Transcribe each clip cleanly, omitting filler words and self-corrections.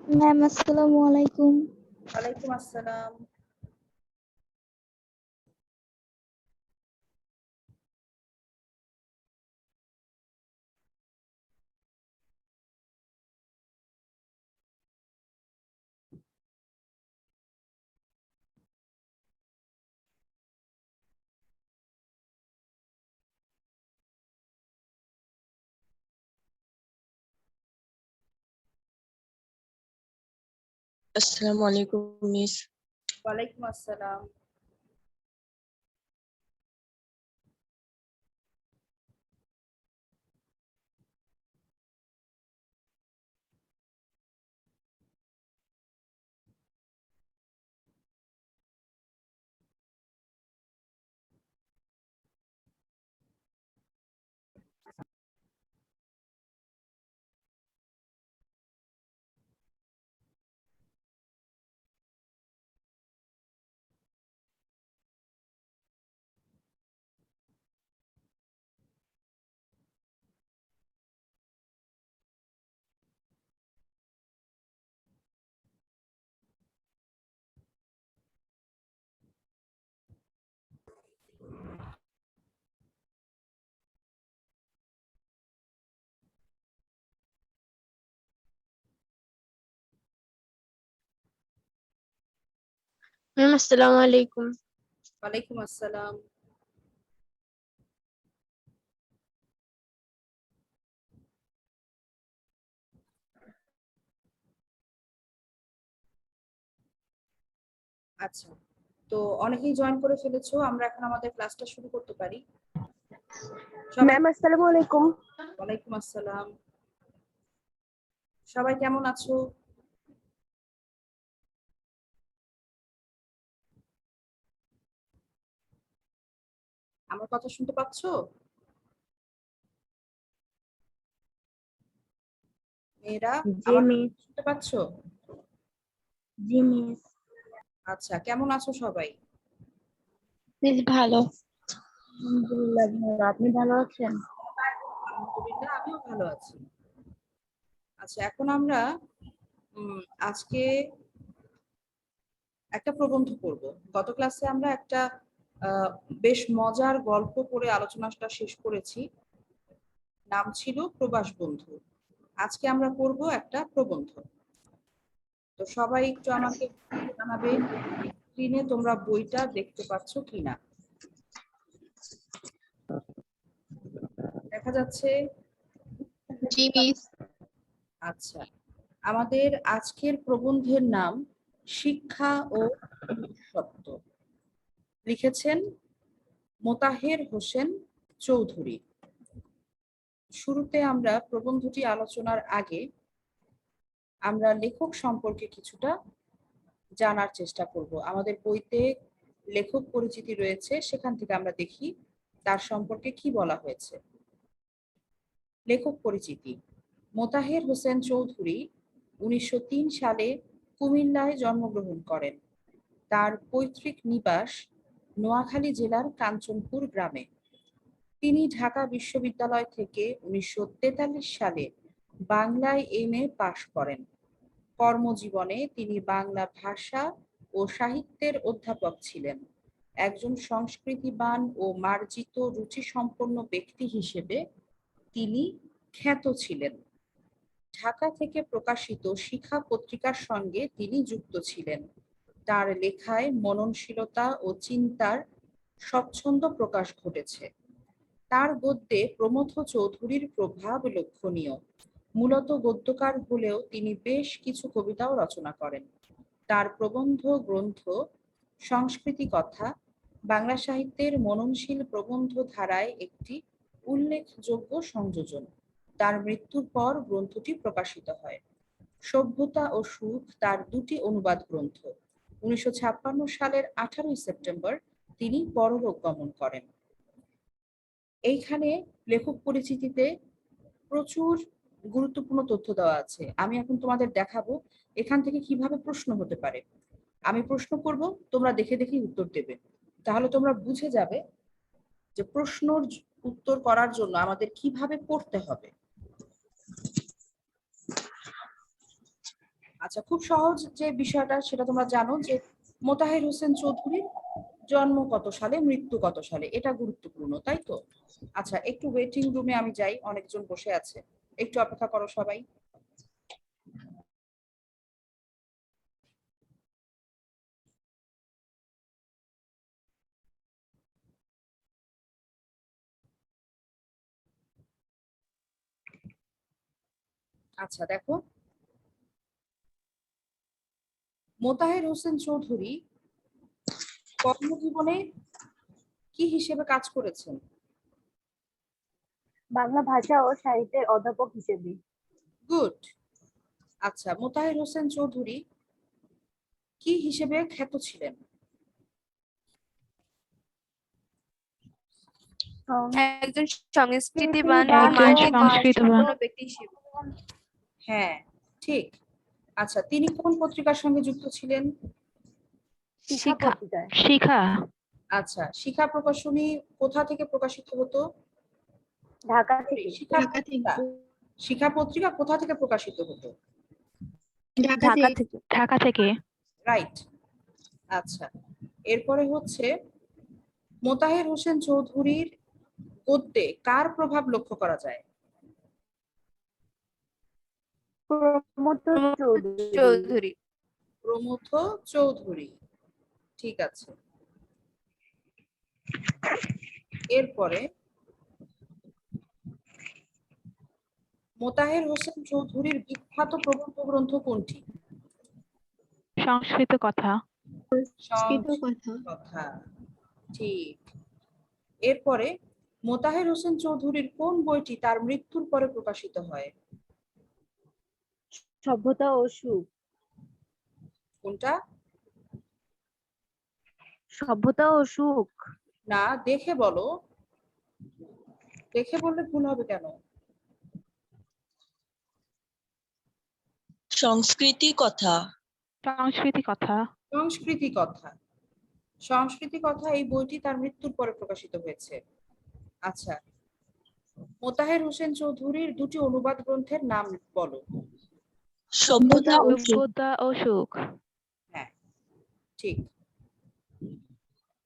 Ma'am আসসালামু আলাইকুম। ওয়ালাইকুম আসসালাম। আসসালামু আলাইকুম মিস। ওয়ালাইকুম আসসালাম। ম্যাম আসসালামু আলাইকুম। ওয়ালাইকুম আসসালাম। আচ্ছা, তো অনেকেই জয়েন করে ফেলেছো, আমরা এখন আমাদের ক্লাসটা শুরু করতে পারি। সবাই ম্যাম আসসালামু আলাইকুম। ওয়ালাইকুম আসসালাম। সবাই কেমন আছো? আমার কথা শুনতে পাচ্ছো? মেয়েরা জি আমার মিস। কথা শুনতে পাচ্ছো? জি মিস। আচ্ছা, কেমন আছো সবাই? বেশ ভালো। আলহামদুলিল্লাহ ভালো। আপনি ভালো আছেন? আলহামদুলিল্লাহ, আমিও ভালো আছি। আচ্ছা, এখন আমরা আজকে একটা প্রবন্ধ পড়ব। গত ক্লাসে আমরা একটা বেশ মজার গল্প পড়ে আলোচনাটা শেষ করেছি। নাম ছিল প্রবাস বন্ধু। আজকে আমরা পড়ব একটা প্রবন্ধ। তো সবাই একটু আমাকে জানাবে স্ক্রিনে তোমরা বইটা দেখতে পাচ্ছ কিনা। দেখা যাচ্ছে? জি মিস। আচ্ছা, আমাদের আজকের প্রবন্ধের নাম শিক্ষা ও সত্য। লিখেছেন মোতাহের হোসেন চৌধুরী। শুরুতে আমরা প্রবন্ধটি আলোচনার আগে আমরা লেখক সম্পর্কে কিছুটা জানার চেষ্টা করব। আমাদের বইতে লেখক পরিচিতি রয়েছে, সেখান থেকে আমরা দেখি তার সম্পর্কে কি বলা হয়েছে। লেখক পরিচিতি: মোতাহের হোসেন চৌধুরী 1903 সালে কুমিল্লায় জন্মগ্রহণ করেন। তার পৈতৃক নিবাস নোয়াখালী জেলার কাঞ্চনপুর গ্রামে। তিনি ঢাকা বিশ্ববিদ্যালয় থেকে 1943 সালে বাংলায় এমএ পাশ করেন। কর্মজীবনে তিনি বাংলা ভাষা ও সাহিত্যের অধ্যাপক ছিলেন। একজন সংস্কৃতিবান ও মার্জিত রুচিসম্পন্ন ব্যক্তি হিসেবে তিনি খ্যাত ছিলেন। ঢাকা থেকে প্রকাশিত শিখা পত্রিকার সঙ্গে তিনি যুক্ত ছিলেন। তার লেখায় মননশীলতা ও চিন্তার স্বচ্ছন্দ প্রকাশ ঘটেছে। তার গদ্যে প্রমথ চৌধুরীর প্রভাব লক্ষণীয়। মূলত গদ্যকার হলেও তিনি বেশ কিছু কবিতাও রচনা করেন। তার প্রবন্ধ গ্রন্থ সংস্কৃতি কথা বাংলা সাহিত্যের মননশীল প্রবন্ধ ধারায় একটি উল্লেখযোগ্য সংযোজন। তার মৃত্যুর পর গ্রন্থটি প্রকাশিত হয়। সভ্যতা ও সুখ তার দুটি অনুবাদ গ্রন্থ। 1956 সালের 18 সেপ্টেম্বর তিনি পরলোক গমন করেন। এইখানে লেখক পরিচিতিতে প্রচুর গুরুত্বপূর্ণ তথ্য দেওয়া আছে। আমি এখন তোমাদের দেখাবো এখান থেকে কিভাবে প্রশ্ন হতে পারে। আমি প্রশ্ন করব, তোমরা দেখে দেখেই উত্তর দেবে। তাহলে তোমরা বুঝে যাবে যে প্রশ্নর উত্তর করার জন্য আমাদের কিভাবে পড়তে হবে। আচ্ছা, খুব সহজ যে বিষয়টা সেটা তোমরা জানো যে মোতাহের হোসেন চৌধুরীর জন্ম কত সালে, মৃত্যু কত সালে, এটা গুরুত্বপূর্ণ, তাই তো? আচ্ছা, একটু ওয়েটিং রুমে আমি যাই, অনেকজন বসে আছে, একটু অপেক্ষা করো সবাই। আচ্ছা দেখো, মোতাহের হোসেন চৌধুরী কর্মজীবনে কি হিসেবে কাজ করেছেন? বাংলা ভাষা ও সাহিত্যের অধ্যাপক হিসেবে। গুড। আচ্ছা, মোতাহের হোসেন চৌধুরী কি হিসেবে খ্যাত ছিলেন? একজন সংস্কৃতিবান ও একজন মানবিক সংস্কৃতবান। সম্পন্ন ব্যক্তি হিসেবে। হ্যাঁ, ঠিক। আচ্ছা, তিনি কোন পত্রিকার সঙ্গে যুক্ত ছিলেন? শিক্ষা পত্রিকায়। শিখা। আচ্ছা, শিখা প্রকাশনী কোথা থেকে প্রকাশিত হতো? ঢাকা থেকে। শিখা পত্রিকা, শিখা পত্রিকা কোথা থেকে প্রকাশিত হতো? ঢাকা থেকে। ঢাকা থেকে। রাইট। আচ্ছা, এরপরে হচ্ছে মোতাহের হোসেন চৌধুরীর গদ্যে কার প্রভাব লক্ষ্য করা যায়? প্রমথ চৌধুরী। চৌধুরী। প্রমথ চৌধুরী, ঠিক আছে। এরপরে মোতাহের হোসেন চৌধুরীর বিখ্যাত প্রবন্ধ গ্রন্থ কোনটি? সংস্কৃত কথা। সংস্কৃত কথা, ঠিক। এরপরে মোতাহের হোসেন চৌধুরীর কোন বইটি তার মৃত্যুর পরে প্রকাশিত হয়? সভ্যতা ও সুখ। কোনটা? সভ্যতা ও সুখ। না, দেখে বলো, দেখে বললে ভুল হবে কেন? সংস্কৃতি কথা। সংস্কৃতি কথা। সংস্কৃতি কথা। সংস্কৃতি কথা এই বইটি তার মৃত্যুর পরে প্রকাশিত হয়েছে। আচ্ছা, মোতাহের হোসেন চৌধুরীর দুটি অনুবাদ গ্রন্থের নাম বলো। সভ্যতা ও সুখ। সভ্যতা ও সুখ। হ্যাঁ, ঠিক।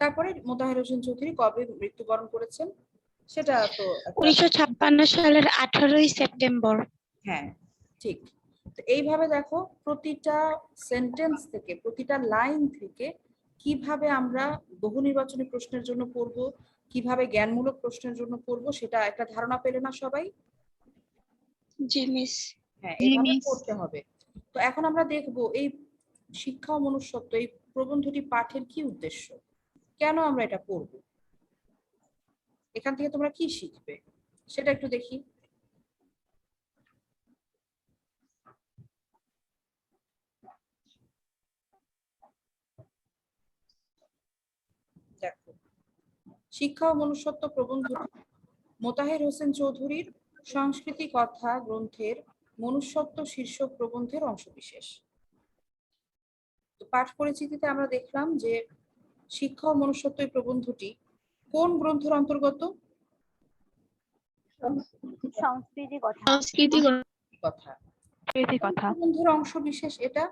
তারপরে মোতাহের হোসেন চৌধুরী কবে মৃত্যুবরণ করেছেন সেটা তো 1956 সালের 18 সেপ্টেম্বর। হ্যাঁ, ঠিক। তো এইভাবে দেখো, প্রতিটা সেন্টেন্স থেকে, প্রতিটা লাইন থেকে কিভাবে আমরা বহু নির্বাচনী প্রশ্নের জন্য পড়বো, কিভাবে জ্ঞানমূলক প্রশ্নের জন্য পড়বো, সেটা একটা ধারণা পেলে না সবাই? জি মিস। হ্যাঁ, এভাবে পড়তে হবে। তো এখন আমরা দেখবো এই শিক্ষা ও মনুষ্যত্ব এই প্রবন্ধটি পাঠের কি উদ্দেশ্য, কেন আমরা এটা পড়ব, এখান থেকে তোমরা কি শিখবে সেটা একটু দেখি। দেখো, শিক্ষা ও মনুষ্যত্ব প্রবন্ধটি মোতাহের হোসেন চৌধুরীর সংস্কৃতি কথা গ্রন্থের মনুষ্যত্ব শীর্ষক প্রবন্ধের অংশবিশেষ। তো পাঠ পরিচিতিতে আমরা দেখলাম যে শিক্ষা ও মনুষ্যত্ব এই প্রবন্ধটি কোন গ্রন্থের অন্তর্গত? সংস্কৃতি কথা। সংস্কৃতি কথা। সংস্কৃতি কোন কথা। প্রবন্ধের অংশবিশেষ এটা?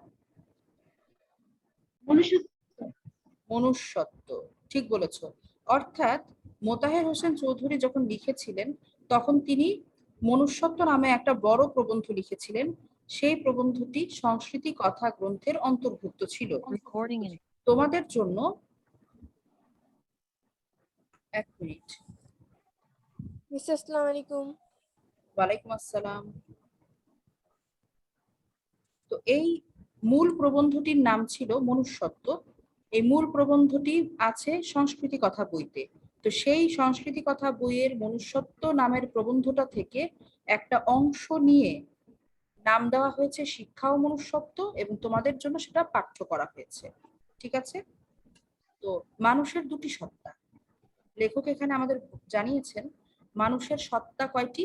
মনুষ্যত্ব, ঠিক বলেছ। অর্থাৎ মোতাহের হোসেন চৌধুরী যখন লিখেছিলেন তখন তিনি মনুষ্যত্ব নামে একটা বড় প্রবন্ধ লিখেছিলেন। সেই প্রবন্ধটি সংস্কৃতি কথা গ্রন্থের অন্তর্ভুক্ত ছিল। তোমাদের জন্য এক মিনিট। মিস আসসালামু আলাইকুম। ওয়ালাইকুম আসসালাম। তো এই মূল প্রবন্ধটির নাম ছিল মনুষ্যত্ব। এই মূল প্রবন্ধটি আছে সংস্কৃতি কথা বইতে। তো সেই সংস্কৃতি কথা বইয়ের মনুষ্যত্ব নামের প্রবন্ধটা থেকে একটা অংশ নিয়ে নাম দেওয়া হয়েছে শিক্ষা ও মনুষ্যত্ব, এবং তোমাদের জন্য সেটা পাঠ্য করা হয়েছে, ঠিক আছে? তো মানুষের দুটি সত্তা, লেখক এখানে আমাদের জানিয়েছেন মানুষের সত্তা কয়টি?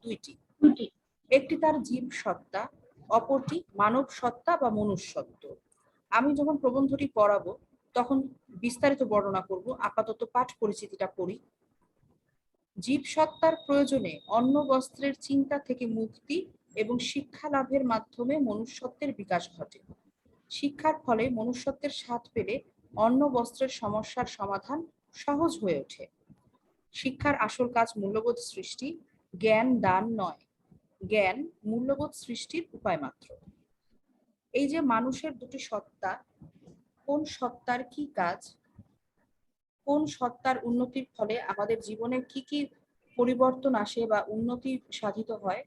দুইটি। একটি তার জীব সত্তা, অপরটি মানব সত্তা বা মনুষ্যত্ব। আমি যখন প্রবন্ধটি পড়াবো তখন বিস্তারিত বর্ণনা করব, আপাতত পাঠ পরিচিতিটা পড়ি। জীব সত্তার প্রয়োজনে অন্ন বস্ত্রের চিন্তা থেকে মুক্তি এবং শিক্ষা লাভের মাধ্যমে মনুষ্যত্বের বিকাশ ঘটে। শিক্ষার ফলে মনুষ্যত্বের স্বাদ পেলে অন্ন বস্ত্রের সমস্যার সমাধান সহজ হয়ে ওঠে। শিক্ষার আসল কাজ মূল্যবোধ সৃষ্টি, জ্ঞান দান নয়। জ্ঞান মূল্যবোধ সৃষ্টির উপায় মাত্র। এই যে মানুষের দুটি সত্তা, কোন সত্তার কি কাজ, কোন সত্তার উন্নতির ফলে আমাদের জীবনে কি কি পরিবর্তন আসে বা উন্নতি সাধিত হয়,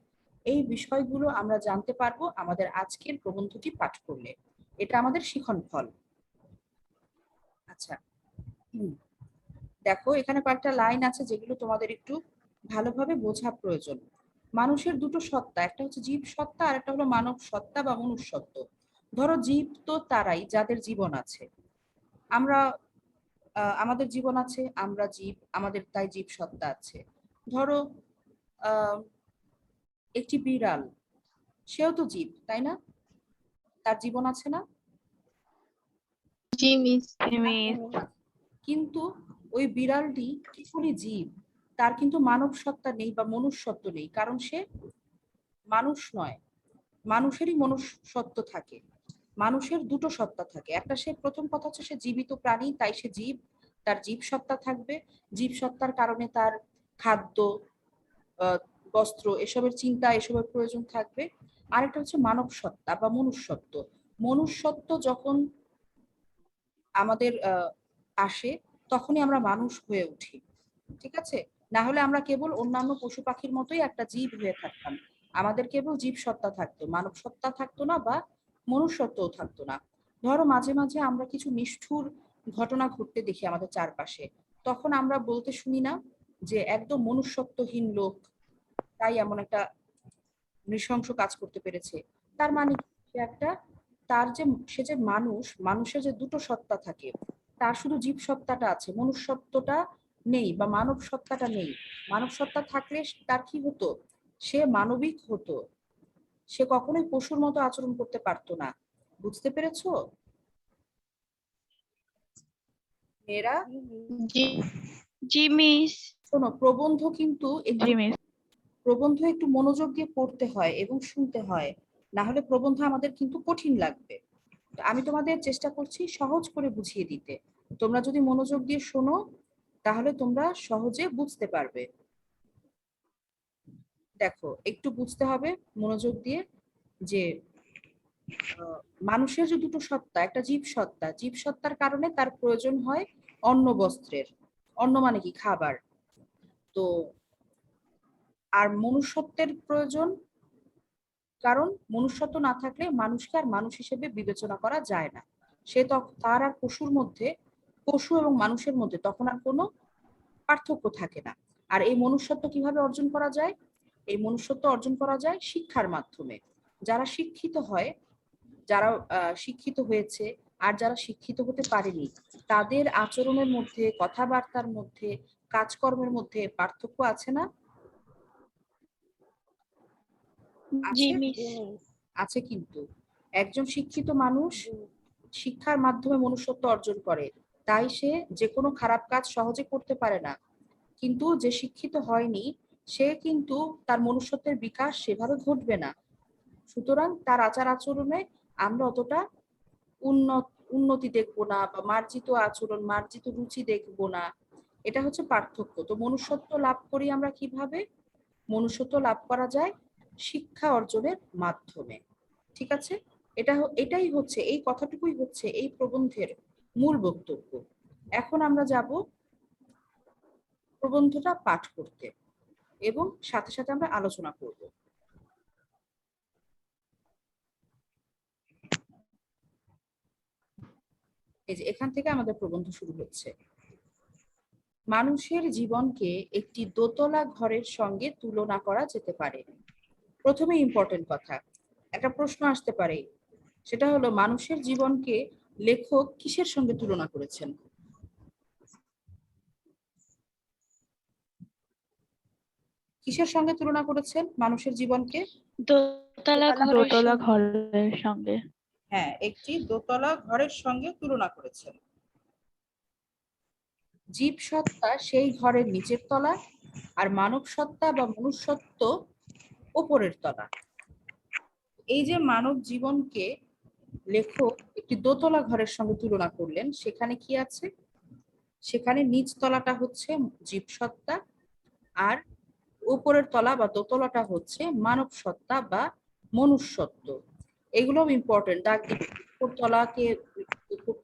এই বিষয়গুলো আমরা জানতে পারবো আমাদের আজকের প্রবন্ধটি পাঠ করলে। এটা আমাদের শিখন ফল। আচ্ছা, দেখো এখানে কয়েকটা লাইন আছে যেগুলো তোমাদের একটু ভালোভাবে বোঝা প্রয়োজন। মানুষের দুটো সত্তা, একটা হচ্ছে জীব সত্তা আর একটা হলো মানব সত্তা বা মনুষ্যত্ব। ধরো জীব তো তারাই যাদের জীবন আছে। আমরা আমাদের জীবন আছে, আমরা জীব, আমাদের তাই জীব সত্তা আছে। ধরো একটি বিড়াল, সেও তো জীব, তাই না? তার জীবন আছে না? জি মিস। কিন্তু ওই বিড়ালটি কেবলই জীব, তার কিন্তু মানব সত্তা নেই বা মনুষ্যত্ব নেই, কারণ সে মানুষ নয়। মানুষেরই মনুষ্যত্ব থাকে। মানুষের দুটো সত্তা থাকে, একটা সে প্রথম কথা হচ্ছে সে জীবিত প্রাণী, তাই সে জীব, তার জীব সত্তা থাকবে। জীব সত্তার কারণে তার খাদ্য, বস্ত্র, এসবের চিন্তা, এসবের প্রয়োজন থাকবে। আরেকটা হচ্ছে মানব সত্তা বা মনুষ্যত্ব। মনুষ্যত্ব যখন আমাদের আসে তখনই আমরা মানুষ হয়ে উঠি, ঠিক আছে? না হলে আমরা কেবল অন্যান্য পশু পাখির মতোই একটা জীব হয়ে থাকতাম। আমাদের কেবল জীব সত্তা থাকতো, মানব সত্তা থাকতো না বা মনুষ্যত্বও থাকতো না। ধরো মাঝে মাঝে আমরা কিছু নিষ্ঠুর ঘটনা ঘটতে দেখি আমাদের চারপাশে, তখন আমরা বলতে শুনি না যে একদম মনুষ্যত্বহীন লোক, তাই এমন একটা নৃশংস কাজ করতে পেরেছে। তার মানে সে একটা, তার যে সে যে মানুষ, মানুষের যে দুটো সত্তা থাকে, তার শুধু জীব সত্তাটা আছে, মনুষ্যত্বটা নেই বা মানব সত্তাটা নেই। মানব সত্তা থাকলে তার কি হতো? সে মানবিক হতো, সে কখনোই পশুর মতো আচরণ করতে পারতো না। বুঝতে পেরেছো মেয়েরা? জি জি মিস। শোনো, প্রবন্ধ কিন্তু জি মিস। প্রবন্ধ একটু মনোযোগ দিয়ে পড়তে হয় এবং শুনতে হয়, না হলে প্রবন্ধ আমাদের কিন্তু কঠিন লাগবে। তো আমি তোমাদের চেষ্টা করছি সহজ করে বুঝিয়ে দিতে। তোমরা যদি মনোযোগ দিয়ে শোনো তাহলে তোমরা সহজে বুঝতে পারবে। দেখো একটু বুঝতে হবে মনোযোগ দিয়ে যে মানুষের যে দুটো সত্তা, একটা জীব সত্তা, জীব সত্তার কারণে তার প্রয়োজন হয় অন্ন বস্ত্রের। অন্ন মানে কি? খাবার। তো আর মনুষ্যত্বের প্রয়োজন, কারণ মনুষ্যত্ব না থাকলে মানুষকে আর মানুষ হিসেবে বিবেচনা করা যায় না। সে তার আর পশুর মধ্যে, পশু এবং মানুষের মধ্যে তখন আর কোনো পার্থক্য থাকে না। আর এই মনুষ্যত্ব কিভাবে অর্জন করা যায়? এই মনুষ্যত্ব অর্জন করা যায় শিক্ষার মাধ্যমে। যারা শিক্ষিত হয়, যারা শিক্ষিত হয়েছে আর যারা শিক্ষিত হতে পারেনি, তাদের আচরণের মধ্যে, কথাবার্তার মধ্যে, কাজকর্মের মধ্যে পার্থক্য আছে না? জি আছে, মিস। আছে কিন্তু। একজন শিক্ষিত মানুষ শিক্ষার মাধ্যমে মনুষ্যত্ব অর্জন করে, তাই সে যে কোনো খারাপ কাজ সহজে করতে পারে না। কিন্তু যে শিক্ষিত হয়নি, সে কিন্তু তার মনুষ্যত্বের বিকাশ সেভাবে ঘটবে না। সুতরাং তার আচার আচরণে আমরা অতটা উন্নতি দেখবো না বা মার্জিত আচরণ, মার্জিত রুচি দেখবো না। এটা হচ্ছে পার্থক্য। তো মনুষ্যত্ব লাভ করি আমরা কিভাবে? মনুষ্যত্ব লাভ করা যায় শিক্ষা অর্জনের মাধ্যমে, ঠিক আছে? এটাই হচ্ছে, এই কথাটুকুই হচ্ছে এই প্রবন্ধের মূল বক্তব্য। এখন আমরা যাব প্রবন্ধটা পাঠ করতে এবং সাথে সাথে আমরা আলোচনা করব। এই যে এখান থেকে আমাদের প্রবন্ধ শুরু হচ্ছে। মানুষের জীবনকে একটি দোতলা ঘরের সঙ্গে তুলনা করা যেতে পারে। প্রথমে ইম্পর্টেন্ট কথা, একটা প্রশ্ন আসতে পারে, সেটা হলো মানুষের জীবনকে লেখক কিসের সঙ্গে তুলনা করেছেন? কিসের সঙ্গে তুলনা করেছেন মানুষের জীবনকে? দোতলা দোতলা ঘরের সঙ্গে। হ্যাঁ, একটি দোতলা ঘরের সঙ্গে তুলনা করেছেন। জীব সত্তা সেই ঘরের নিচের তলা আর মানব সত্তা বা মনুষ্যত্ব উপরের তলা। এই যে মানব জীবনকে লেখক একটি দোতলা ঘরের সঙ্গে তুলনা করলেন, সেখানে কি আছে? সেখানে নিচ তলাটা হচ্ছে জীবসত্তা, আর উপরের তলা বা দোতলাটা হচ্ছে মানব সত্তা বা মনুষ্যত্ব। এগুলো ইম্পর্টেন্ট। দাগ উপর তলাকে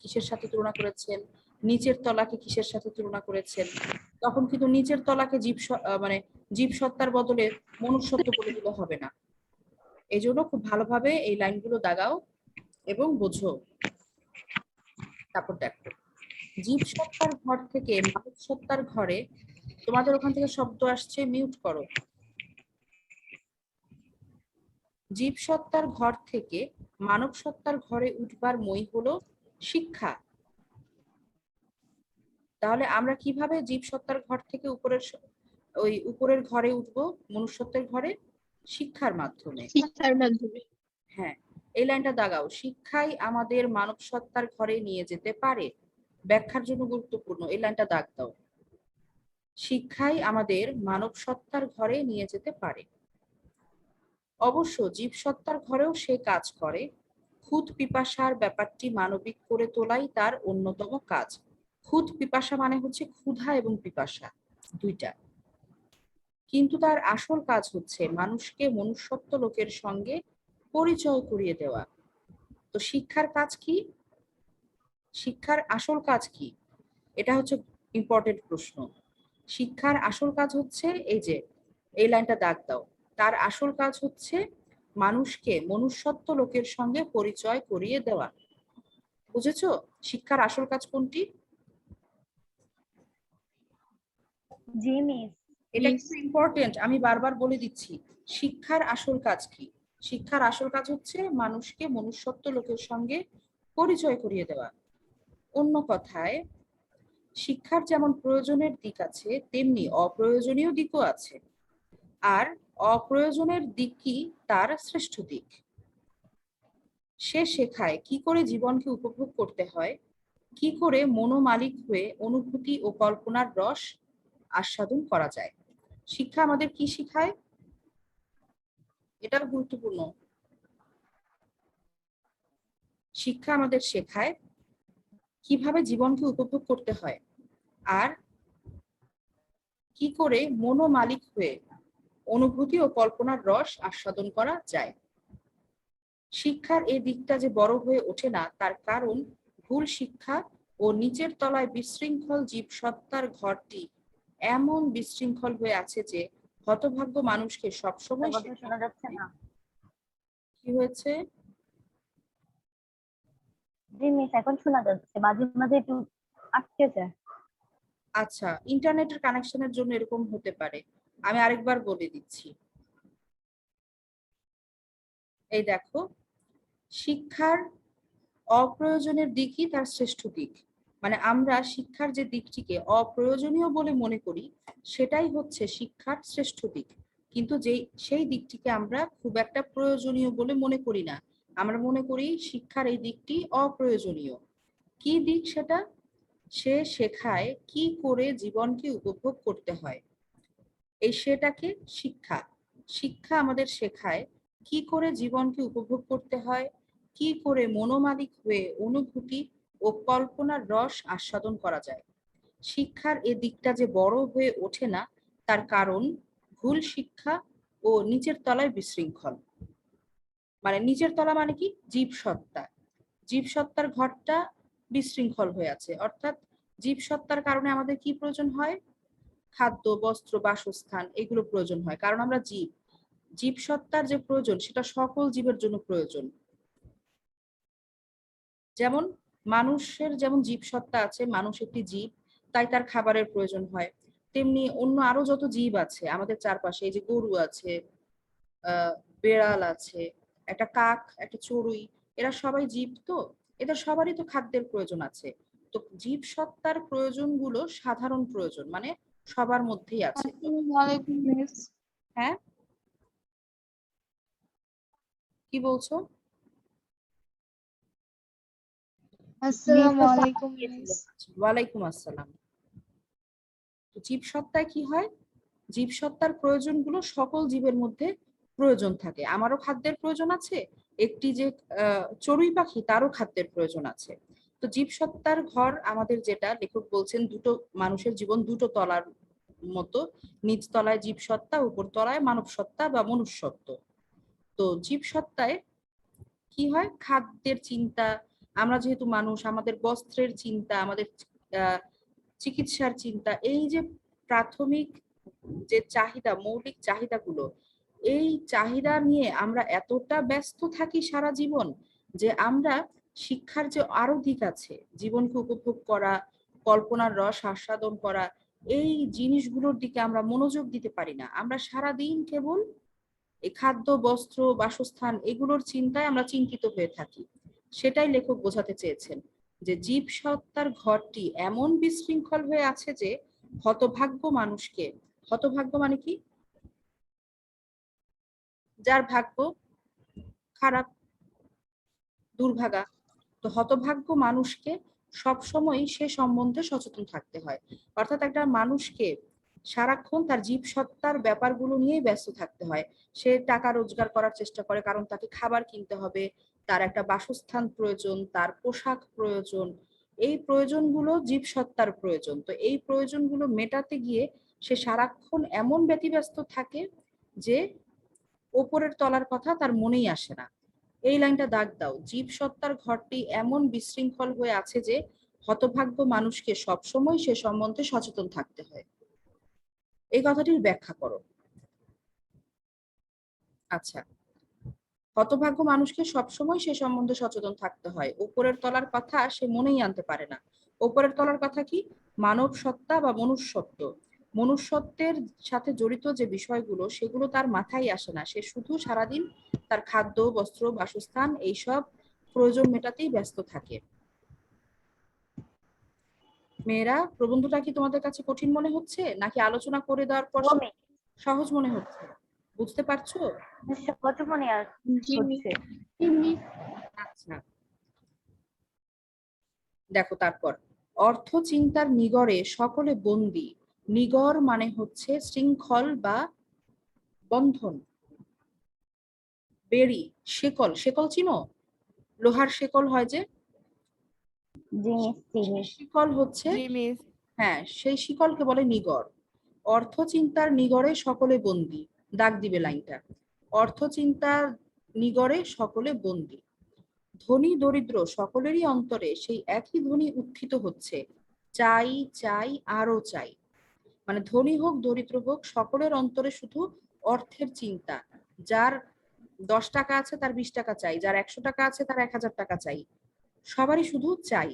কিসের সাথে তুলনা করেছেন, নিচের তলাকে কিসের সাথে তুলনা করেছেন, তখন কিন্তু নিচের তলাকে মানে জীবসত্তার বদলে মনুষ্যত্ব বলে দিলে হবে না। এই জন্য খুব ভালোভাবে এই লাইনগুলো দাগাও এবং বোঝো। তারপর দেখো, জীবসত্তার ঘর থেকে মানব সত্তার ঘরে, তোমাদের ওখান থেকে শব্দ আসছে, মিউট করো। জীবসত্তার ঘর থেকে মানব সত্তার ঘরে উঠবার মই হলো শিক্ষা। তাহলে আমরা কিভাবে জীবসত্তার ঘর থেকে উপরের ঘরে উঠবো, মনুষ্যত্বের ঘরে? শিক্ষার মাধ্যমে। শিক্ষার মাধ্যমে। হ্যাঁ, এই লাইনটা দাগাও, শিক্ষাই আমাদের মানব সত্তার ঘরে নিয়ে যেতে পারে। ব্যাখ্যার জন্য গুরুত্বপূর্ণ, এই লাইনটা দাগ দাও, শিক্ষাই আমাদের মানব সত্তার ঘরে নিয়ে যেতে পারে। অবশ্য জীবসত্তার ঘরেও সে কাজ করে। ক্ষুধ পিপাসার ব্যাপারটি মানবিক করে তোলাই তার অন্যতম কাজ। ক্ষুধ পিপাসা মানে হচ্ছে ক্ষুধা এবং পিপাসা দুইটা, কিন্তু তার আসল কাজ হচ্ছে মানুষকে মনুষ্যত্ব লোকের সঙ্গে পরিচয় করিয়ে দেওয়া। তো শিক্ষার কাজ কি? শিক্ষার আসল কাজ কি? এটা হচ্ছে ইম্পর্টেন্ট প্রশ্ন। শিক্ষার আসল কাজ হচ্ছে, এই যে এই লাইনটা দাগ দাও, তার আসল কাজ হচ্ছে মানুষকে মনুষ্যত্ব লোকের সঙ্গে পরিচয় করিয়ে দেওয়া। বুঝেছো শিক্ষার আসল কাজ কোনটি? জি মিস। এটা কিন্তু ইম্পর্টেন্ট, আমি বারবার বলে দিচ্ছি। শিক্ষার আসল কাজ কি? শিক্ষার আসল কাজ হচ্ছে মানুষকে মনুষ্যত্ব লোকের সঙ্গে পরিচয় করিয়ে দেওয়া। অন্য কথায়, শিক্ষার যেমন প্রয়োজনের দিক আছে, তেমনি অপ্রয়োজনীয় দিকও আছে। আর অপ্রয়োজনের দিকই তার শ্রেষ্ঠ দিক। সে শেখায় কি করে জীবনকে উপভোগ করতে হয়, কি করে মনোমালিক হয়ে অনুভূতি ও কল্পনার রস আস্বাদন করা যায়। শিক্ষা আমাদের কি শিখায়? এটাও গুরুত্বপূর্ণ। শিক্ষা আমাদের শেখায় কিভাবে জীবনকে উপভোগ করতে হয়, আর কি করে মনোমালিক হয়ে অনুভূতি ও কল্পনার রস আস্বাদন করা যায়। শিক্ষার এই দিকটা যে বড় হয়ে ওঠে না, তার কারণ ভুল শিক্ষা ও নিচের তলায় বিশৃঙ্খল জীবসত্তার ঘরটি এমন বিশৃঙ্খল হয়ে আছে যে হতভাগ্য মানুষকে সবসময় শোনা যাচ্ছে না। কি হয়েছে? জি মিস, এখন শোনা যাচ্ছে, মাঝে মাঝে একটু আটকে যায়। আচ্ছা, ইন্টারনেটের কানেকশনের জন্য এরকম হতে পারে। আমি আরেকবার বলে দিচ্ছি। এই দেখো, শিক্ষার অপ্রয়োজনের দিকই তার শ্রেষ্ঠ দিক। মানে আমরা শিক্ষার যে দিকটিকে অপ্রয়োজনীয় বলে মনে করি, সেটাই হচ্ছে শিক্ষার শ্রেষ্ঠ দিক। কিন্তু সেই দিকটিকে আমরা খুব একটা প্রয়োজনীয় বলে মনে করি না। আমরা মনে করি শিক্ষার এই দিকটি অপ্রয়োজনীয়। কি দিক সেটা? সে শেখায় কি করে জীবনকে উপভোগ করতে হয়। এই সেটাকে শিক্ষা। শিক্ষা আমাদের শেখায় কি করে জীবনকে উপভোগ করতে হয়, কি করে মনোমালিক হয়ে অনুভূতি ও কল্পনার রস আস্বাদন করা যায়। শিক্ষার এ দিকটা যে বড় হয়ে ওঠে না, তার কারণ ভুল শিক্ষা ও নিচের তলায় বিশৃঙ্খল। মানে নিচের তলা মানে কি? জীবসত্তা। জীবসত্তার ঘরটা বিশৃঙ্খল হয়ে আছে, অর্থাৎ জীবসত্তার কারণে আমাদের কি প্রয়োজন হয়? খাদ্য, বস্ত্র, বাসস্থান, এগুলো প্রয়োজন হয়, কারণ আমরা জীব। জীবসত্তার যে প্রয়োজন সেটা সকল জীবের জন্য প্রয়োজন। যেমন মানুষের যেমন জীবসত্তা আছে, মানুষ একটি জীব, তাই তার খাবারের প্রয়োজন হয়। তেমনি অন্য আরো যত জীব আছে আমাদের চারপাশে, এই যে গরু আছে, বেড়াল আছে, একটা কাক, একটা চড়ুই, এরা সবাই জীব। তো এদের সবারই তো খাদ্যের প্রয়োজন আছে। তো জীবসত্তার প্রয়োজনগুলো সাধারণ প্রয়োজন, মানে সবার মধ্যেই আছে। হ্যাঁ, কি বলছো? আসসালামু আলাইকুম মিস। ওয়ালাইকুম আসসালাম। জীবসত্তায় কি হয়? জীবসত্তার প্রয়োজনগুলো সকল জীবের মধ্যে প্রয়োজন থাকে। আমারও খাদ্যের প্রয়োজন আছে, একটি যে চড়ুই পাখি তারও খাদ্যের প্রয়োজন আছে। তো জীবসত্তার ঘর আমাদের, যেটা লেখক বলছেন, দুটো মানুষের জীবন দুটো তলার মতো, নিচ তলায় জীবসত্তা, উপর তলায় মানব সত্তা বা মনুষ্যত্ব। তো জীবসত্তায় কি হয়, খাদ্যের চিন্তা, আমরা যেহেতু মানুষ, আমাদের বস্ত্রের চিন্তা, আমাদের চিকিৎসার চিন্তা, এই যে প্রাথমিক যে চাহিদা, মৌলিক চাহিদাগুলো, এই চাহিদা নিয়ে আমরা এতটা ব্যস্ত থাকি সারা জীবন যে আমরা শিক্ষার যে আরো দিক আছে, জীবনকে উপভোগ করা, কল্পনার রস আস্বাদন করা, এই জিনিসগুলোর দিকে আমরা মনোযোগ দিতে পারি না। আমরা সারাদিন কেবল এই খাদ্য, বস্ত্র, বাসস্থান এগুলোর চিন্তায় আমরা চিন্তিত হয়ে থাকি। সেটাই লেখক বোঝাতে চেয়েছেন, যে জীবসত্তার ঘরটি এমন বিশৃঙ্খল হয়ে আছে যে হতভাগ্য মানুষকে, হতভাগ্য মানে কি, যার ভাগ্য খারাপ, দুর্ভাগা, তো হতভাগ্য মানুষকে সবসময় সে সম্বন্ধে সচেতন থাকতে হয়। অর্থাৎ একটা মানুষকে সারাক্ষণ তার জীবসত্তার ব্যাপারগুলো নিয়েই ব্যস্ত থাকতে হয়। সে টাকা রোজগার করার চেষ্টা করে, কারণ তাকে খাবার কিনতে হবে, তার একটা বাসস্থান প্রয়োজন, তার পোশাক প্রয়োজন, এই প্রয়োজনগুলো জীবসত্তার প্রয়োজন। তো এই প্রয়োজনগুলো মেটাতে গিয়ে সে সারাক্ষণ এমন ব্যতিব্যস্ত থাকে যে ওপরের তলার কথা তার মনেই আসে না। এই লাইনটা দাগ দাও, জীবসত্তার ঘরটি এমন বিশৃঙ্খল হয়ে আছে যে হতভাগ্য মানুষকে সবসময় সে সম্বন্ধে সচেতন থাকতে হয়। এই কথাটির ব্যাখ্যা করো। আচ্ছা, হতভাগ্য মানুষকে সবসময় সে সম্বন্ধে সচেতন থাকতে হয়, উপরের তলার কথা সে মনেই আনতে পারে না। উপরের তলার কথা কি, মানব সত্তা বা মনুষ্যত্ব, মনুষ্যত্বের সাথে জড়িত যে বিষয়গুলো সেগুলো তার মাথায় আসে না। সে শুধু সারাদিন তার খাদ্য, বস্ত্র, বাসস্থান এইসব প্রয়োজন মেটাতেই ব্যস্ত থাকে। মেয়েরা, প্রবন্ধটা কি তোমাদের কাছে কঠিন মনে হচ্ছে, নাকি আলোচনা করে দেওয়ার পর বমি সহজ মনে হচ্ছে? বুঝতে পারছো? সহজ মনে জি মিস। হচ্ছে। আচ্ছা, দেখো তারপর, অর্থ চিন্তার নিগড়ে সকলে বন্দী। নিগড় মানে হচ্ছে শৃঙ্খল বা বন্ধন, বেড়ি, শেকল, শেকল চিনো, লোহার শেকল হয় যে, জি মিস, জি মিস। শিকল হচ্ছে, হ্যাঁ, সেই শিকলকে বলে নিগড়। অর্থ চিন্তার নিগড়ে সকলে বন্দী, দাগ দিবে লাইনটা, অর্থ চিন্তার নিগড়ে সকলে বন্দী। ধনী দরিদ্র সকলেরই অন্তরে সেই একই ধ্বনি উত্থিত হচ্ছে, চাই চাই আরো চাই। মানে ধনী হোক দরিদ্র হোক, সকলের অন্তরে শুধু অর্থের চিন্তা। যার 10 টাকা আছে তার 20 টাকা চাই, যার 100 টাকা আছে তার 1000 টাকা চাই, সবারই শুধু চাই।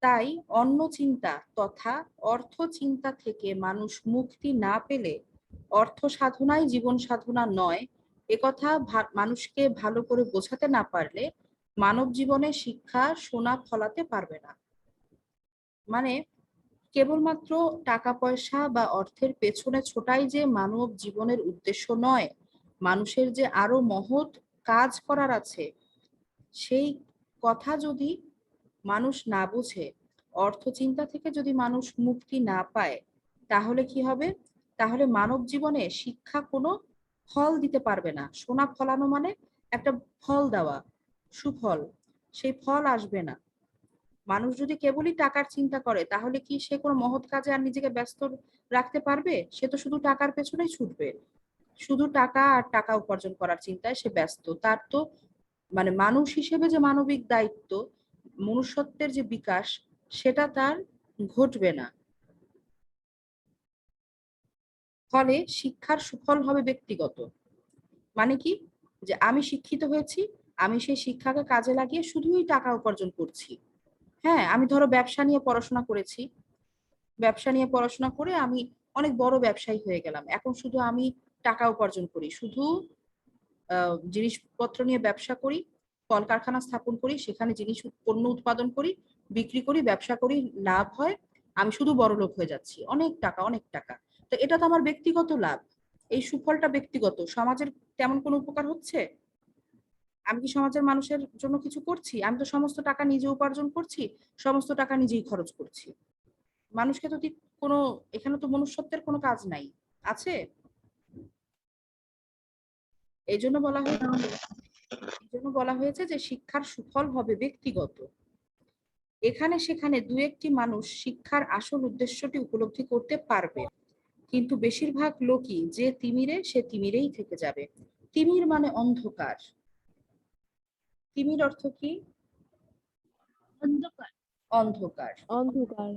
তাই অন্য চিন্তা তথা অর্থ চিন্তা থেকে মানুষ মুক্তি না পেলে অর্থ সাধনাই জীবন সাধনা নয়, একথা মানুষকে ভালো করে বোঝাতে না পারলে মানব জীবনে শিক্ষা সোনা ফলাতে পারবে না। মানে কেবলমাত্র টাকা পয়সা বা অর্থের পেছনে ছোটাই যে মানব জীবনের উদ্দেশ্য নয়, মানুষের যে আরো মহৎ কাজ করার আছে, সেই কথা যদি মানুষ না বুঝে, অর্থ চিন্তা থেকে যদি মানুষ মুক্তি না পায়, তাহলে কি হবে, তাহলে মানব জীবনে শিক্ষা কোনো ফল দিতে পারবে না। সোনা ফলানো মানে একটা ফল দেওয়া, সুফল, সেই ফল আসবে না। মানুষ যদি কেবলই টাকার চিন্তা করে, তাহলে কি সে কোনো মহৎ কাজে আর নিজেকে ব্যস্ত রাখতে পারবে? সে তো শুধু টাকার পেছনেই ছুটবে, শুধু টাকা আর টাকা উপার্জন করার চিন্তায় সে ব্যস্ত। তার তো মানে মানুষ হিসেবে যে মানবিক দায়িত্ব, মনুষ্যত্বের যে বিকাশ, সেটা তার ঘটবে না। ফলে শিক্ষার সুফল হবে ব্যক্তিগত। মানে কি, যে আমি শিক্ষিত হয়েছি, আমি সেই শিক্ষাকে কাজে লাগিয়ে শুধুই টাকা উপার্জন করছি। হ্যাঁ, আমি ধরো ব্যবসা নিয়ে পড়াশোনা করেছি, ব্যবসা নিয়ে পড়াশোনা করে আমি অনেক বড় ব্যবসায়ী হয়ে গেলাম, এখন শুধু আমি টাকা উপার্জন করি, শুধু জিনিসপত্র নিয়ে ব্যবসা করি, কলকারখানা স্থাপন করি, সেখানে জিনিস পণ্য উৎপাদন করি, বিক্রি করি, ব্যবসা করি, লাভ হয়, আমি শুধু বড়লোক হয়ে যাচ্ছি, অনেক টাকা অনেক টাকা। তো এটা তো আমার ব্যক্তিগত লাভ, এই সুফলটা ব্যক্তিগত, সমাজের তেমন কোনো উপকার হচ্ছে? আমি কি সমাজের মানুষের জন্য কিছু করছি? আমি তো সমস্ত টাকা নিজে উপার্জন করছি, সমস্ত টাকা নিজেই খরচ করছি। মানুষকে তো কোনো, এখানে তো মনুষ্যত্বের কোনো কাজ নাই, আছে? এই জন্য বলা হয়েছে যে শিক্ষার সুফল হবে ব্যক্তিগত। এখানে সেখানে দু একটি মানুষ শিক্ষার আসল উদ্দেশ্যটি উপলব্ধি করতে পারবে, কিন্তু বেশিরভাগ লোকই যে তিমিরে সে তিমিরেই থেকে যাবে। তিমির মানে অন্ধকার। তিমির অর্থ কি? অন্ধকার। অন্ধকার।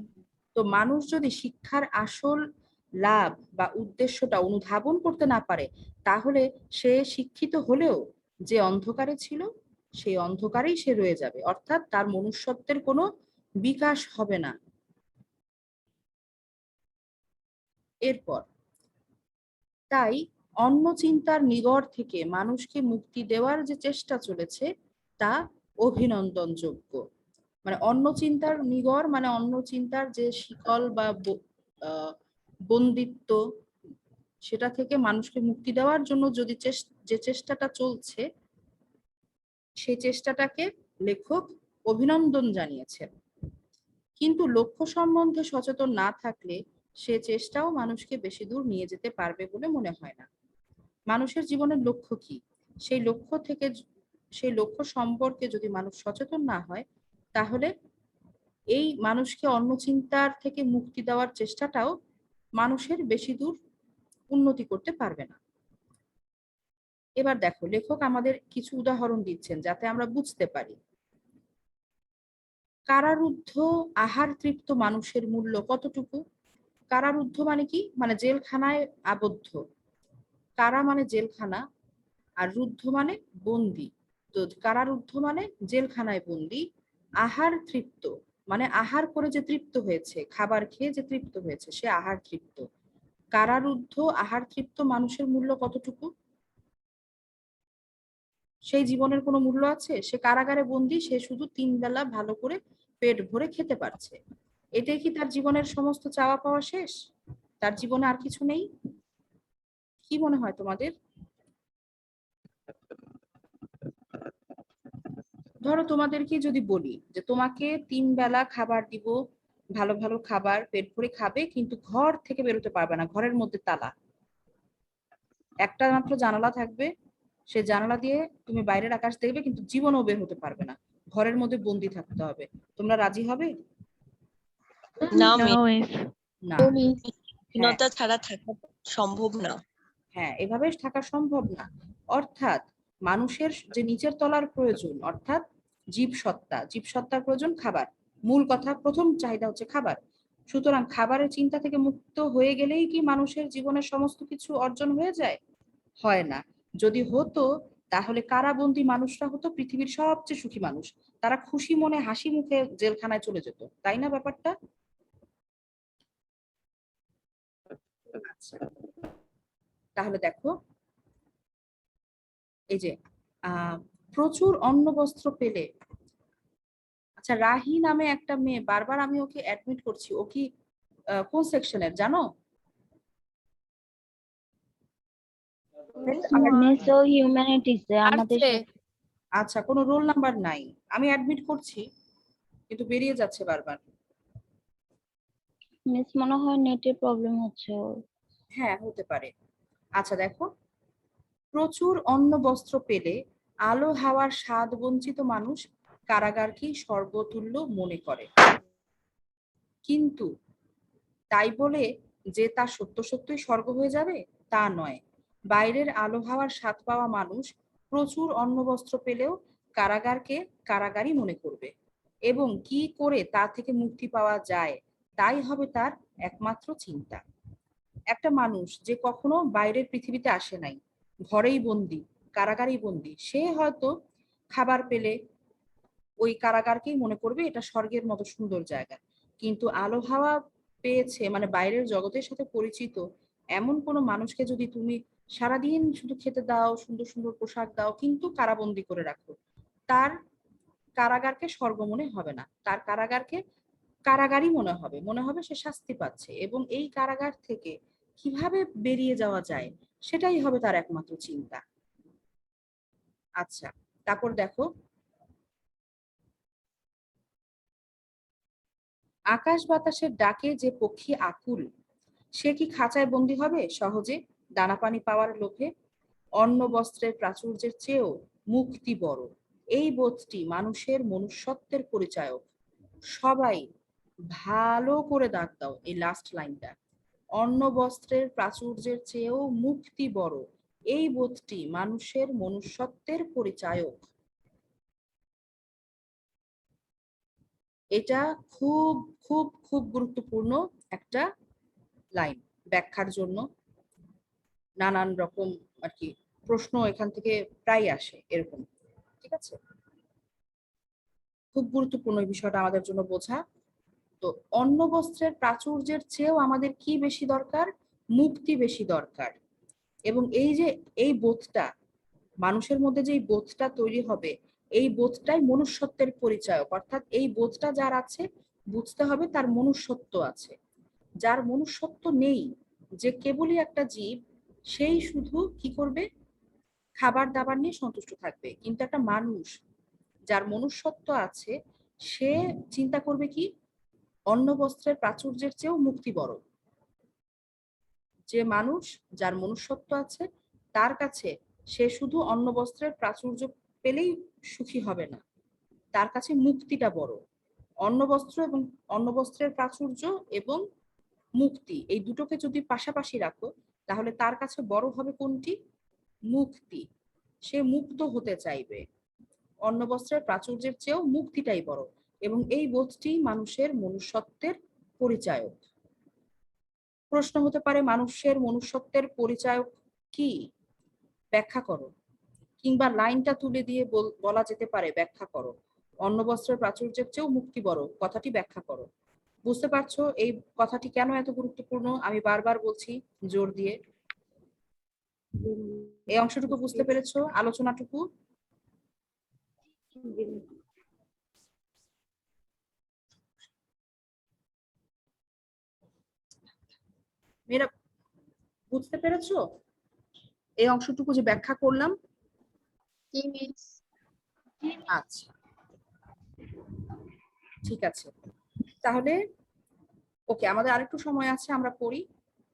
তো মানুষ যদি শিক্ষার আসল লাভ বা উদ্দেশ্যটা অনুধাবন করতে না পারে, তাহলে সে শিক্ষিত হলেও যে অন্ধকারে ছিল সেই অন্ধকারেই সে রয়ে যাবে, অর্থাৎ তার মনুষ্যত্বের কোনো বিকাশ হবে না। এরপর তাই অন্য চিন্তার নিগড় থেকে মানুষকে মুক্তি দেওয়ার যে চেষ্টা চলেছে তা অভিনন্দনযোগ্য। মানে অন্য চিন্তার নিগড় মানে অন্য চিন্তার যে শিকল বা বন্দিত্ব, সেটা থেকে মানুষকে মুক্তি দেওয়ার জন্য যদি যে চেষ্টাটা চলছে সেই চেষ্টাটাকে লেখক অভিনন্দন জানিয়েছেন। কিন্তু লক্ষ্য সম্বন্ধে সচেতন না থাকলে সে চেষ্টাও মানুষকে বেশি দূর নিয়ে যেতে পারবে বলে মনে হয় না। মানুষের জীবনের লক্ষ্য কি, সেই লক্ষ্য সম্পর্কে যদি মানুষ সচেতন না হয়, তাহলে এই মানুষকে অন্য চিন্তার থেকে মুক্তি দেওয়ার চেষ্টাটাও মানুষের বেশি দূর উন্নতি করতে পারবে না। এবার দেখো, লেখক আমাদের কিছু উদাহরণ দিচ্ছেন যাতে আমরা বুঝতে পারি। কারারুদ্ধ আহার তৃপ্ত মানুষের মূল্য কতটুকু? কারারুদ্ধ মানে কি? মানে জেলখানায় আবদ্ধ। কারা মানে জেলখানা, আর রুদ্ধ মানে বন্দি। তো কারারুদ্ধ মানে জেলখানায় বন্দি। আহার তৃপ্ত মানে আহার করে যে তৃপ্ত হয়েছে, খাবার খেয়ে যে তৃপ্ত হয়েছে সে আহার তৃপ্ত। কারারুদ্ধ আহার তৃপ্ত মানুষের মূল্য কতটুকু? সেই জীবনের কোনো মূল্য আছে? সে কারাগারে বন্দি, সে শুধু 3 বেলা ভালো করে পেট ভরে খেতে পারছে। এটাই কি তার জীবনের সমস্ত চাওয়া পাওয়া শেষ? তার জীবনে আর কিছু নেই? কি মনে হয় তোমাদের? ধরো তোমাদেরকে যদি বলি যে তোমাকে 3 বেলা খাবার দিব, ভালো ভালো খাবার পেট ভরে খাবে, কিন্তু ঘর থেকে বেরোতে পারবে না, ঘরের মধ্যে তালা, একটা মাত্র জানালা থাকবে, সে জানালা দিয়ে তুমি বাইরের আকাশ দেখবে কিন্তু জীবনেও বের হতে পারবে না, ঘরের মধ্যে বন্দি থাকতে হবে। তোমরা রাজি হবে? না No, miss. না। হ্যাঁ, স্বাধীনতা ছাড়া থাকা সম্ভব না। হ্যাঁ, এভাবে থাকা সম্ভব না। অর্থাৎ মানুষের যে নিচের তলার প্রয়োজন, অর্থাৎ জীবসত্তার প্রয়োজন খাবার। মূল কথা, প্রথম চাহিদা হচ্ছে খাবার। সুতরাং খাবারের চিন্তা থেকে মুক্ত হয়ে গেলেই কি মানুষের জীবনের সমস্ত কিছু অর্জন হয়ে যায়? হয় না। যদি হতো তাহলে কারাবন্দী মানুষরা হতো পৃথিবীর সবচেয়ে সুখী মানুষ। তারা খুশি মনে হাসি মুখে জেলখানায় চলে যেত, তাই না ব্যাপারটা? আচ্ছা, তাহলে দেখো, এই যে প্রচুর অন্ন বস্ত্র পেলে, আচ্ছা রাহি নামে একটা মেয়ে, বারবার আমি ওকে অ্যাডমিট করছি, ও কি কোন সেকশনের জানো? মিস ও হিউম্যানিটিস আমাদের সাথে। আচ্ছা, কোনো রোল নাম্বার নাই, আমি অ্যাডমিট করছি কিন্তু বেরিয়ে যাচ্ছে বারবার। মিস মনে হয় নেটের প্রবলেম হচ্ছে ওর। হ্যাঁ, হতে পারে। আচ্ছা দেখো, প্রচুর অন্ন বস্ত্র পেলে আলো হাওয়ার স্বাদ বঞ্চিত মানুষ কারাগারকেই স্বর্গতুল্য মনে করে, কিন্তু তাই বলে যে তা সত্য সত্যই স্বর্গ হয়ে যাবে তা নয়। বাইরের আলো হাওয়ার স্বাদ পাওয়া মানুষ প্রচুর অন্ন বস্ত্র পেলেও কারাগারকে কারাগারই মনে করবে, এবং কি করে তা থেকে মুক্তি পাওয়া যায় তাই হবে তার একমাত্র চিন্তা। একটা মানুষ যে কখনো বাইরের পৃথিবীতে আসে নাই, ঘরেই বন্দি, কারাগারেই বন্দি, সে হয়তো খাবার পেলে ওই কারাগারকেই মনে করবে এটা স্বর্গের মতো সুন্দর জায়গা। কিন্তু আলো হাওয়া পেয়েছে মানে বাইরের জগতের সাথে পরিচিত এমন কোনো মানুষকে যদি তুমি সারাদিন শুধু খেতে দাও, সুন্দর সুন্দর পোশাক দাও, কিন্তু কারাবন্দি করে রাখো, তার কারাগারকে স্বর্গ মনে হবে না, তার কারাগারকে কারাগারই মনে হবে সে শাস্তি পাচ্ছে, এবং এই কারাগার থেকে কিভাবে বেরিয়ে যাওয়া যায় সেটাই হবে তার একমাত্র চিন্তা। আচ্ছা, তারপর দেখো, আকাশ বাতাসের ডাকে যে পক্ষী আকুল, সে কি খাঁচায় বন্দী হবে সহজে দানা পানি পাওয়ার লোভে? অন্ন বস্ত্রের প্রাচুর্যের চেয়েও মুক্তি বড়, এই বোধটি মানুষের মনুষ্যত্বের পরিচায়ক। সবাই ভালো করে দাগ দাও এই লাস্ট লাইনটা। অন্ন বস্ত্রের প্রাচুর্যের চেয়েও মুক্তি বড়, এই বোধটি মানুষের মনুষ্যত্বের পরিচায়ক। এটা খুব খুব খুব গুরুত্বপূর্ণ একটা লাইন। ব্যাখ্যার জন্য নানান রকম আর কি প্রশ্ন এখান থেকে প্রায় আসে এরকম, ঠিক আছে? খুব গুরুত্বপূর্ণ এই বিষয়টা আমাদের জন্য বোঝা। তো অন্ন বস্ত্রের প্রাচুর্যের চেয়েও আমাদের কি বেশি দরকার? মুক্তি বেশি দরকার। এবং এই যে এই বোধটা মানুষের মধ্যে যে বোধটা তৈরি হবে, এই বোধটাই মনুষ্যত্বের পরিচায়ক। অর্থাৎ এই বোধটা যার আছে, বুঝতে হবে তার মনুষ্যত্ব আছে। যার মনুষ্যত্ব নেই, যে কেবলই একটা জীব, সেই শুধু কি করবে? খাবার দাবার নিয়ে সন্তুষ্ট থাকবে। কিন্তু একটা মানুষ যার মনুষ্যত্ব আছে, সে চিন্তা করবে কি? অন্ন বস্ত্রের প্রাচুর্যের চেয়েও মুক্তি বড়। যে মানুষ যার মনুষ্যত্ব আছে, তার কাছে সে শুধু অন্ন বস্ত্রের প্রাচুর্য পেলেই সুখী হবে না, তার কাছে মুক্তিটা বড়। অন্ন বস্ত্র এবং অন্ন বস্ত্রের প্রাচুর্য এবং মুক্তি, এই দুটোকে যদি পাশাপাশি রাখো, তাহলে তার কাছে বড় হবে কোনটি? মুক্তি। সে মুক্ত হতে চাইবে। অন্ন বস্ত্রের প্রাচুর্যের চেয়েও মুক্তিটাই বড়, এবং এই বোধটি মানুষের মনুষ্যত্বের পরিচায়ক। প্রশ্ন হতে পারে, মানুষের মনুষ্যত্বের পরিচায়ক কি? ব্যাখ্যা করো। কিংবা লাইনটা তুলে দিয়ে বলা যেতে পারে, ব্যাখ্যা করো। অন্ন বস্ত্রের প্রাচুর্যের চেয়েও মুক্তি বড়, কথাটি ব্যাখ্যা করো। বুঝতে পারছো এই কথাটি কেন এত গুরুত্বপূর্ণ? আমি বারবার বলছি জোর দিয়ে। এই অংশটুকু বুঝতে পেরেছো? আলোচনাটুকু মেয়েরা বুঝতে পেরেছো? এই অংশটুকু যে ব্যাখ্যা করলাম। আচ্ছা, ঠিক আছে। তাহলে ওকে, আমাদের আরেকটু সময় আছে, আমরা পড়ি।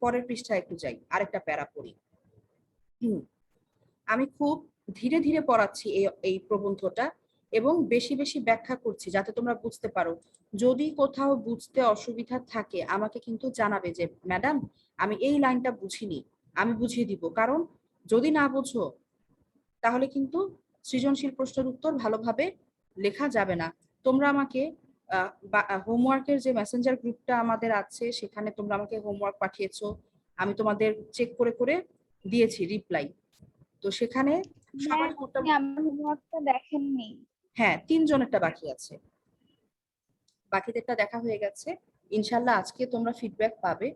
পরের পৃষ্ঠায় একটু যাই, আরেকটা প্যারা পড়ি। আমি খুব ধীরে ধীরে পড়াচ্ছি এই প্রবন্ধটা, এবং বেশি বেশি ব্যাখ্যা করছি যাতে তোমরা বুঝতে পারো। যদি কোথাও বুঝতে অসুবিধা থাকে আমাকে কিন্তু জানাবে যে ম্যাডাম আমি এই লাইনটা বুঝিনি, আমি বুঝিয়ে দিব। কারণ যদি না বুঝো তাহলে কিন্তু সৃজনশীল প্রশ্নের উত্তর ভালোভাবে লেখা যাবে না। তোমরা আমাকে হোমওয়ার্কের যে মেসেঞ্জার গ্রুপটা আমাদের আছে, সেখানে তোমরা আমাকে হোমওয়ার্ক পাঠিয়েছো, আমি তোমাদের চেক করে করে দিয়েছি রিপ্লাই। তো সেখানে সবার আমার হোমওয়ার্কটা দেখেননি। হ্যাঁ, 3 জনেরটা বাকি আছে, বাকিদেরটা দেখা হয়ে গেছে। ইনশাল্লাহ আজকে তোমরা ফিডব্যাক পাবে।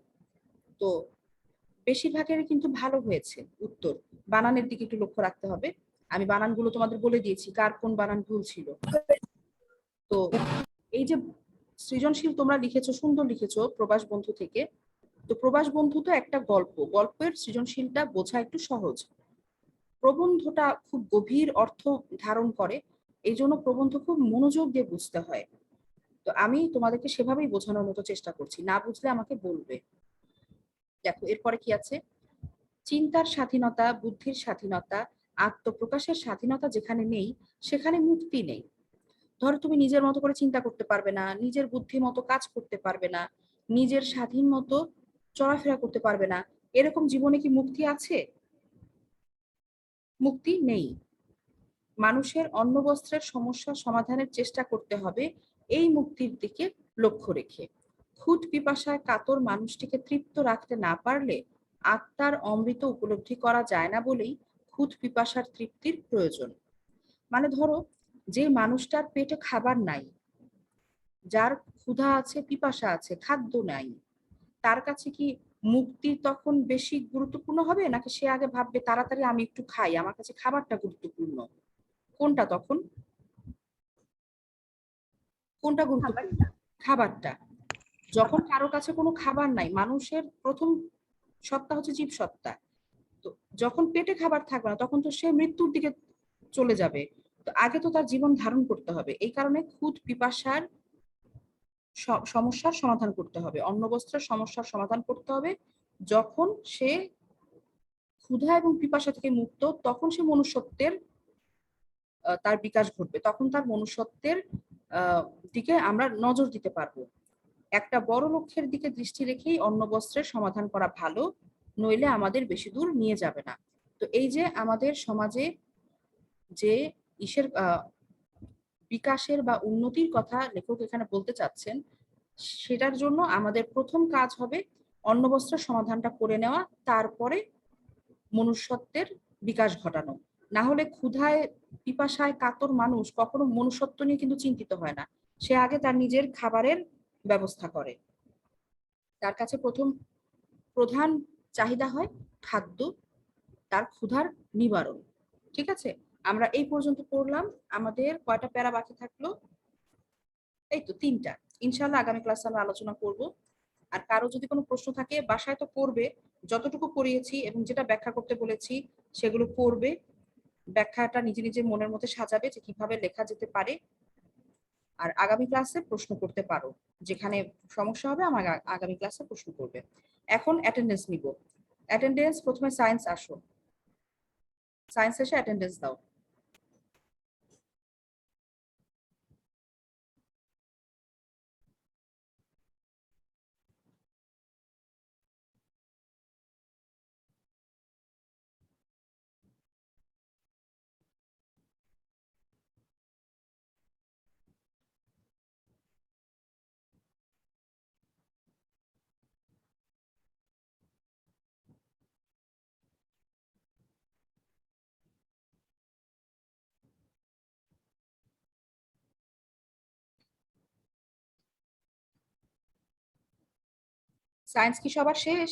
তো বেশিরভাগের কিন্তু ভালো হয়েছে উত্তর। বানানের দিকে একটু লক্ষ্য রাখতে হবে। আমি বানানগুলো তোমাদের বলে দিয়েছি কার কোন বানান ভুল ছিল। তো এই যে সৃজনশীল তোমরা লিখেছো, সুন্দর লিখেছো প্রবাস বন্ধু থেকে। তো প্রবাস বন্ধু তো একটা গল্প, গল্পের সৃজনশীলটা বোঝা একটু সহজ। প্রবন্ধটা খুব গভীর অর্থ ধারণ করে, এই জন্য প্রবন্ধ খুব মনোযোগ দিয়ে বুঝতে হয়। তো আমি তোমাদেরকে সেভাবেই বোঝানোর মতো চেষ্টা করছি, না বুঝলে আমাকে বলবে। দেখো এরপরে কি আছে? চিন্তার স্বাধীনতা, বুদ্ধির স্বাধীনতা, আত্মপ্রকাশের স্বাধীনতা যেখানে নেই সেখানে মুক্তি নেই। ধরো তুমি নিজের মতো করে চিন্তা করতে পারবে না, নিজের বুদ্ধি মতো কাজ করতে পারবে না, নিজের স্বাধীন মতো চলাফেরা করতে পারবে না, এরকম জীবনে কি মুক্তি আছে? মুক্তি নেই। মানুষের অন্ন বস্ত্রের সমস্যা সমাধানের চেষ্টা করতে হবে এই মুক্তির দিকে লক্ষ্য রেখে। ক্ষুধ পিপাসায় কাতর মানুষটিকে তৃপ্ত রাখতে না পারলে আত্মার অমৃত উপলব্ধি করা যায় না বলেই ক্ষুধ পিপাসার তৃপ্তির প্রয়োজন। মানে ধরো যে মানুষটার পেটে খাবার নাই, যার ক্ষুধা আছে, পিপাসা আছে, খাদ্য নাই, তার কাছে কি মুক্তি তখন বেশি গুরুত্বপূর্ণ হবে, নাকি সে আগে ভাববে তাড়াতাড়ি আমি একটু খাই, আমার কাছে খাবারটা গুরুত্বপূর্ণ? কোনটা তখন? কোনটা গুরুত্বপূর্ণ? খাবারটা। যখন কারো কাছে কোনো খাবার নাই, মানুষের প্রথম সত্তা হচ্ছে জীব সত্তা। তো যখন পেটে খাবার থাকবে না তখন তো সে মৃত্যুর দিকে চলে যাবে। তো আগে তো তার জীবন ধারণ করতে হবে, এই কারণে ক্ষুধ পিপাসার সমস্যার সমাধান করতে হবে, অন্ন বস্ত্রের সমস্যার সমাধান করতে হবে। যখন সে ক্ষুধা এবং পিপাসা থেকে মুক্ত, তখন সে মনুষ্যত্বের তার বিকাশ ঘটবে, তখন তার মনুষ্যত্বের দিকে আমরা নজর দিতে পারবো। একটা বড় লক্ষ্যের দিকে দৃষ্টি রেখেই অন্ন বস্ত্রের সমাধান করা ভালো, নইলে আমাদের বেশি দূর নিয়ে যাবে না। তো এই যে আমাদের সমাজে যে ইসের বিকাশের বা উন্নতির কথা লেখক এখানে বলতে চাচ্ছেন, সেটার জন্য আমাদের প্রথম কাজ হবে অন্ন বস্ত্রের সমাধানটা করে নেওয়া, তারপরে মনুষ্যত্বের বিকাশ ঘটানো। না হলে ক্ষুধায় পিপাসায় কাতর মানুষ কখনো মনুষ্যত্ব নিয়ে কিন্তু চিন্তিত হয় না, সে আগে তার নিজের খাবারের ব্যবস্থা করে। তার কাছে প্রধান চাহিদা হয় খাদ্য, তার ক্ষুধার নিবারণ। ঠিক আছে, আমরা এই পর্যন্ত পড়লাম। আমাদের কয়টা প্যারা বাকি থাকলো? এই তো 3টা। ইনশাআল্লাহ আগামী ক্লাসে আমরা আলোচনা করব। আর কারো যদি কোনো প্রশ্ন থাকে বাসায় তো পড়বে, যতটুকু পড়িয়েছি এবং যেটা ব্যাখ্যা করতে বলেছি সেগুলো পড়বে, ব্যাখ্যাটা নিজে নিজে মনের মধ্যে সাজাবে যে কিভাবে লেখা যেতে পারে। আর আগামী ক্লাসে প্রশ্ন করতে পারো, যেখানে সমস্যা হবে আমার আগামী ক্লাসে প্রশ্ন করবে। এখন অ্যাটেন্ডেন্স নিব। অ্যাটেন্ডেন্স, প্রথমে সায়েন্স আসো, সায়েন্স এসে অ্যাটেন্ডেন্স দাও। সায়েন্স কি সবার শেষ?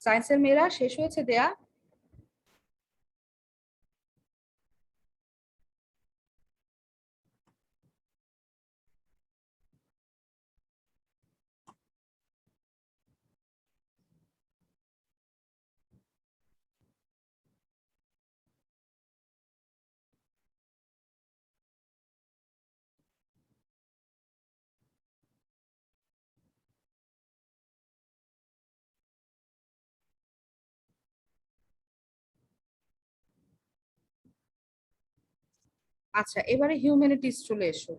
সায়েন্সের মেয়েরা শেষ হয়েছে দেয়া? আচ্ছা, এবারে হিউম্যানিটিস চলে এসো।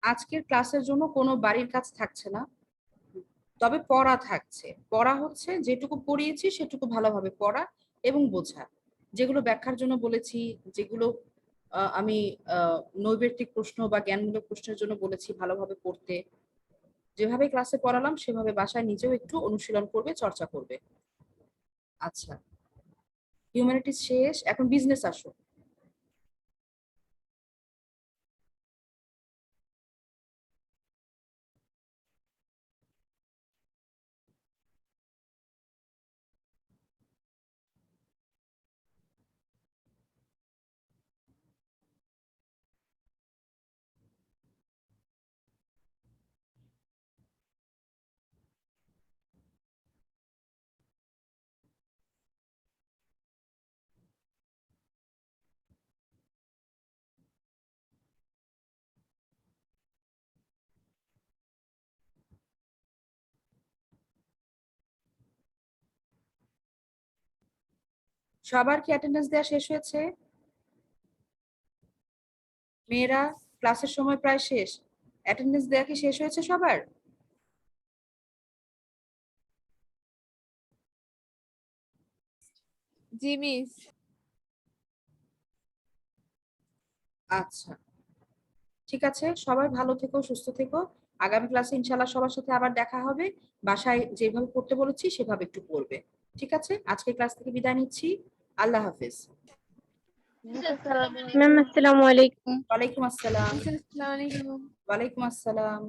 আজকের ক্লাসের জন্য কোনো বাড়ির কাজ থাকছে না, তবে পড়া থাকছে। পড়া হচ্ছে যেটুকু পড়িয়েছি সেটুকু ভালোভাবে পড়া এবং বোঝা। যেগুলো ব্যাখ্যার জন্য বলেছি, যেগুলো আমি নৈবেত্তিক প্রশ্ন বা জ্ঞানমূলক প্রশ্নের জন্য বলেছি ভালোভাবে পড়তে, যেভাবে ক্লাসে পড়ালাম সেভাবে বাসায় নিজেও একটু অনুশীলন করবে, চর্চা করবে। আচ্ছা, হিউম্যানিটিস শেষ, এখন বিজনেস আসো। সবার কি অ্যাটেন্ডেন্স দেওয়া শেষ হয়েছে? মেয়েরা, ক্লাসের সময় প্রায় শেষ, অ্যাটেন্ডেন্স দেওয়া কি শেষ হয়েছে সবার? জি মিস। আচ্ছা, ঠিক আছে, সবাই ভালো থেকো, সুস্থ থেকো। আগামী ক্লাসে ইনশাআল্লাহ সবার সাথে আবার দেখা হবে। বাসায় যেভাবে পড়তে বলেছি সেভাবে একটু পড়বে। ঠিক আছে, আজকে ক্লাস থেকে বিদায় নিচ্ছি। আল্লাহ হাফেজ। ম্যাম আসসালামু আলাইকুম। ওয়ালাইকুম আসসালাম। আসসালামু আলাইকুম। ওয়ালাইকুম আসসালাম।